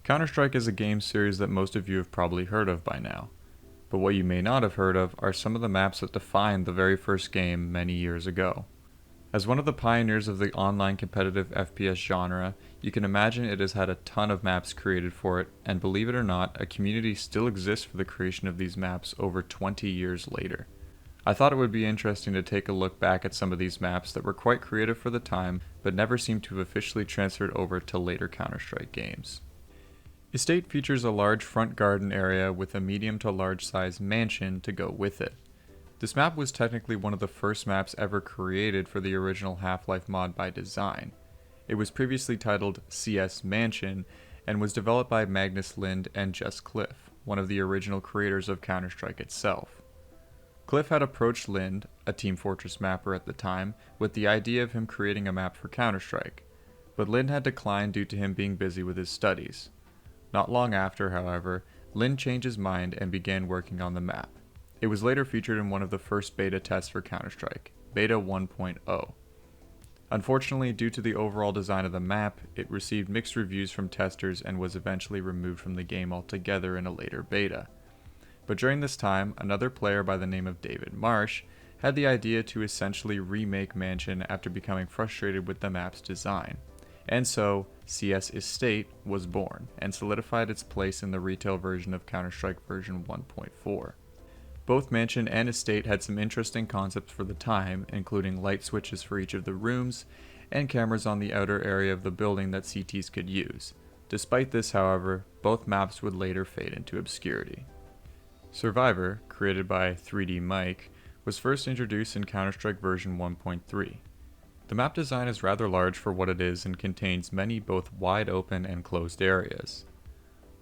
Counter-Strike is a game series that most of you have probably heard of by now, but what you may not have heard of are some of the maps that defined the very first game many years ago. As one of the pioneers of the online competitive FPS genre, you can imagine it has had a ton of maps created for it, and believe it or not, a community still exists for the creation of these maps over 20 years later. I thought it would be interesting to take a look back at some of these maps that were quite creative for the time, but never seemed to have officially transferred over to later Counter-Strike games. Estate features a large front garden area with a medium to large size mansion to go with it. This map was technically one of the first maps ever created for the original Half-Life mod by design. It was previously titled CS Mansion and was developed by Magnus Lind and Jess Cliff, one of the original creators of Counter-Strike itself. Cliff had approached Lind, a Team Fortress mapper at the time, with the idea of him creating a map for Counter-Strike, but Lind had declined due to him being busy with his studies. Not long after, however, Lind changed his mind and began working on the map. It was later featured in one of the first beta tests for Counter-Strike, Beta 1.0. Unfortunately, due to the overall design of the map, it received mixed reviews from testers and was eventually removed from the game altogether in a later beta. But during this time, another player by the name of David Marsh had the idea to essentially remake Mansion after becoming frustrated with the map's design. And so, CS Estate was born, and solidified its place in the retail version of Counter-Strike version 1.4. Both Mansion and Estate had some interesting concepts for the time, including light switches for each of the rooms, and cameras on the outer area of the building that CTs could use. Despite this, however, both maps would later fade into obscurity. Survivor, created by 3D Mike, was first introduced in Counter-Strike version 1.3. The map design is rather large for what it is and contains many both wide open and closed areas.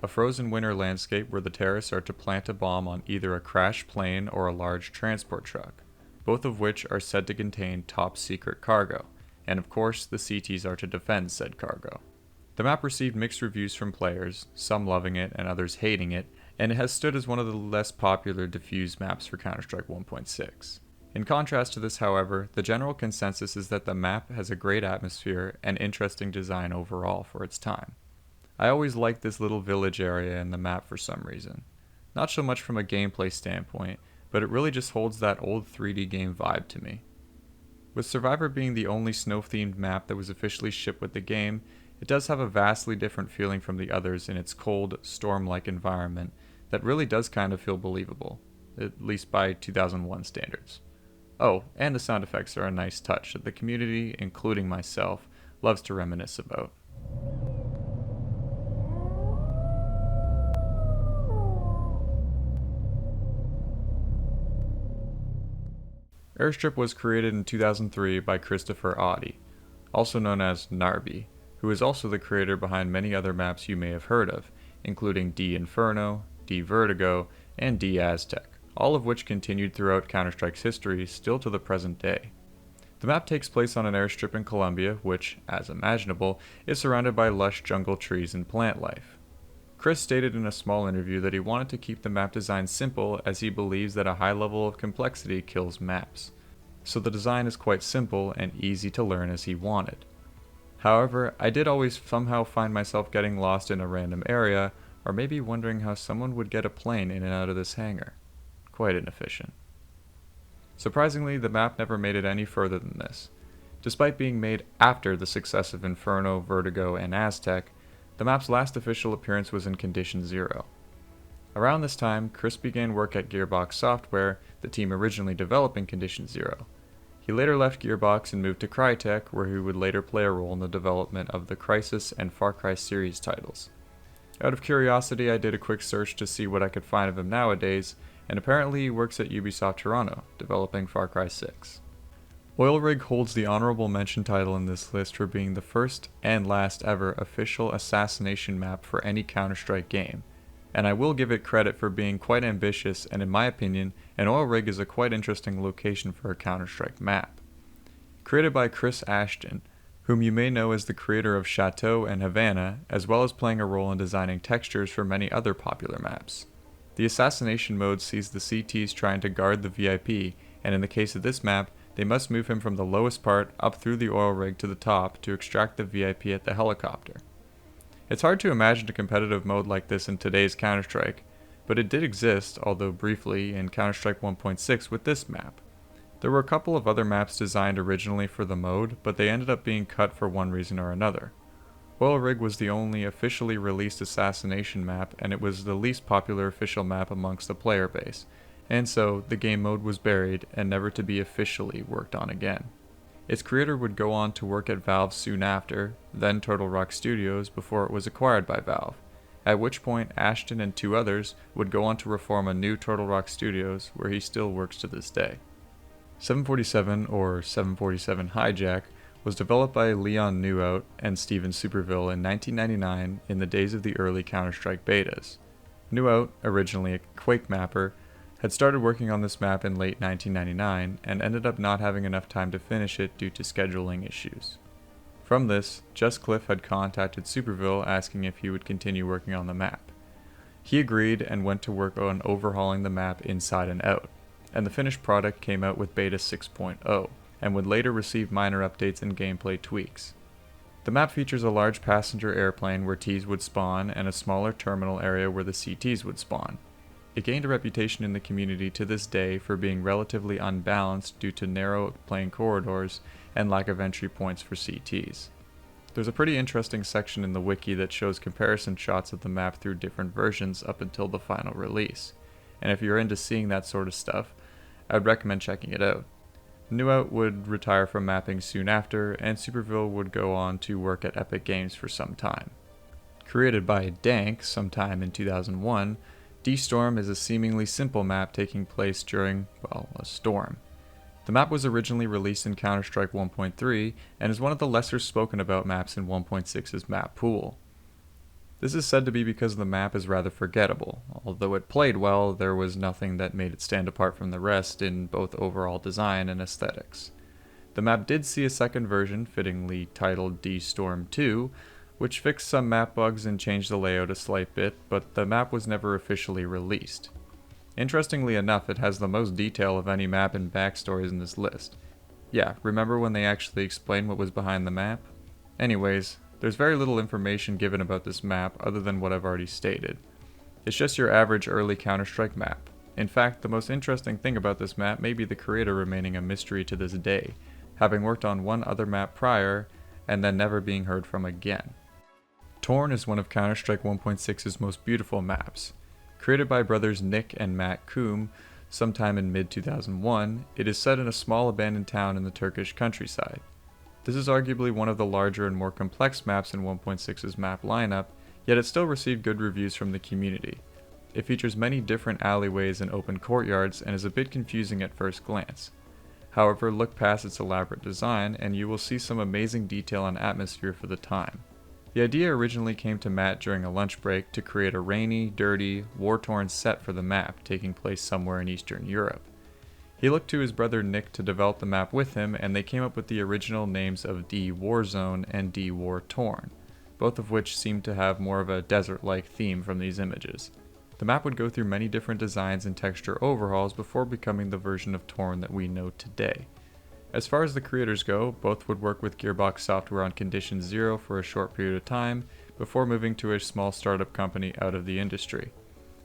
A frozen winter landscape where the terrorists are to plant a bomb on either a crashed plane or a large transport truck, both of which are said to contain top secret cargo, and of course the CTs are to defend said cargo. The map received mixed reviews from players, some loving it and others hating it, and it has stood as one of the less popular diffused maps for Counter-Strike 1.6. In contrast to this, however, the general consensus is that the map has a great atmosphere and interesting design overall for its time. I always liked this little village area in the map for some reason. Not so much from a gameplay standpoint, but it really just holds that old 3D game vibe to me. With Survivor being the only snow-themed map that was officially shipped with the game, it does have a vastly different feeling from the others in its cold, storm-like environment that really does kind of feel believable, at least by 2001 standards. Oh, and the sound effects are a nice touch that the community, including myself, loves to reminisce about. Airstrip was created in 2003 by Christopher Audi, also known as Narby, who is also the creator behind many other maps you may have heard of, including D Inferno, D Vertigo, and D Aztec, all of which continued throughout Counter-Strike's history still to the present day. The map takes place on an airstrip in Colombia, which, as imaginable, is surrounded by lush jungle trees and plant life. Chris stated in a small interview that he wanted to keep the map design simple as he believes that a high level of complexity kills maps, so the design is quite simple and easy to learn as he wanted. However, I did always somehow find myself getting lost in a random area, or maybe wondering how someone would get a plane in and out of this hangar. Quite inefficient. Surprisingly, the map never made it any further than this. Despite being made after the success of Inferno, Vertigo, and Aztec, the map's last official appearance was in Condition Zero. Around this time, Chris began work at Gearbox Software, the team originally developing Condition Zero. He later left Gearbox and moved to Crytek, where he would later play a role in the development of the Crysis and Far Cry series titles. Out of curiosity, I did a quick search to see what I could find of him nowadays, and apparently he works at Ubisoft Toronto, developing Far Cry 6. Oil Rig holds the honorable mention title in this list for being the first and last ever official assassination map for any Counter-Strike game, and I will give it credit for being quite ambitious, and in my opinion, an Oil Rig is a quite interesting location for a Counter-Strike map. Created by Chris Ashton, whom you may know as the creator of Chateau and Havana, as well as playing a role in designing textures for many other popular maps. The assassination mode sees the CTs trying to guard the VIP, and in the case of this map, they must move him from the lowest part up through the oil rig to the top to extract the VIP at the helicopter. It's hard to imagine a competitive mode like this in today's Counter-Strike, but it did exist, although briefly, in Counter-Strike 1.6 with this map. There were a couple of other maps designed originally for the mode, but they ended up being cut for one reason or another. Oil Rig was the only officially released assassination map, and it was the least popular official map amongst the player base, and so the game mode was buried and never to be officially worked on again. Its creator would go on to work at Valve soon after, then Turtle Rock Studios before it was acquired by Valve, at which point Ashton and two others would go on to reform a new Turtle Rock Studios where he still works to this day. 747 or 747 Hijack was developed by Leon Newout and Steven Superville in 1999 in the days of the early Counter-Strike betas. Newout, originally a Quake mapper, had started working on this map in late 1999 and ended up not having enough time to finish it due to scheduling issues. From this, Just Cliff had contacted Superville asking if he would continue working on the map. He agreed and went to work on overhauling the map inside and out, and the finished product came out with Beta 6.0, and would later receive minor updates and gameplay tweaks. The map features a large passenger airplane where Ts would spawn and a smaller terminal area where the CTs would spawn. It gained a reputation in the community to this day for being relatively unbalanced due to narrow plane corridors and lack of entry points for CTs. There's a pretty interesting section in the wiki that shows comparison shots of the map through different versions up until the final release, and if you're into seeing that sort of stuff, I would recommend checking it out. Newout would retire from mapping soon after, and Superville would go on to work at Epic Games for some time. Created by Dank sometime in 2001, D-Storm is a seemingly simple map taking place during, well, a storm. The map was originally released in Counter-Strike 1.3 and is one of the lesser spoken about maps in 1.6's map pool. This is said to be because the map is rather forgettable. Although it played well, there was nothing that made it stand apart from the rest in both overall design and aesthetics. The map did see a second version, fittingly titled D-Storm 2, which fixed some map bugs and changed the layout a slight bit, but the map was never officially released. Interestingly enough, it has the most detail of any map and backstories in this list. Yeah, remember when they actually explained what was behind the map? Anyways, there's very little information given about this map other than what I've already stated. It's just your average early Counter-Strike map. In fact, the most interesting thing about this map may be the creator remaining a mystery to this day, having worked on one other map prior, and then never being heard from again. Torn is one of Counter-Strike 1.6's most beautiful maps. Created by brothers Nick and Matt Koom sometime in mid-2001, it is set in a small abandoned town in the Turkish countryside. This is arguably one of the larger and more complex maps in 1.6's map lineup, yet it still received good reviews from the community. It features many different alleyways and open courtyards and is a bit confusing at first glance. However, look past its elaborate design and you will see some amazing detail and atmosphere for the time. The idea originally came to Matt during a lunch break to create a rainy, dirty, war-torn set for the map taking place somewhere in Eastern Europe. He looked to his brother Nick to develop the map with him, and they came up with the original names of D Warzone and D War Torn, both of which seemed to have more of a desert-like theme from these images. The map would go through many different designs and texture overhauls before becoming the version of Torn that we know today. As far as the creators go, both would work with Gearbox Software on Condition Zero for a short period of time, before moving to a small startup company out of the industry.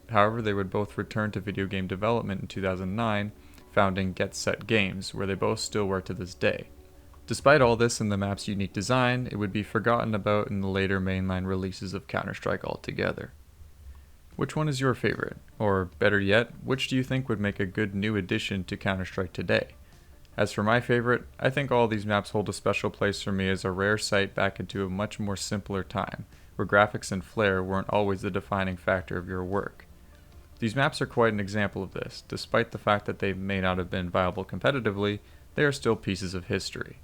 However, they would both return to video game development in 2009, founding Get Set Games, where they both still work to this day. Despite all this and the map's unique design, it would be forgotten about in the later mainline releases of Counter-Strike altogether. Which one is your favorite? Or better yet, which do you think would make a good new addition to Counter-Strike today? As for my favorite, I think all these maps hold a special place for me as a rare sight back into a much more simpler time, where graphics and flair weren't always the defining factor of your work. These maps are quite an example of this. Despite the fact that they may not have been viable competitively, they are still pieces of history.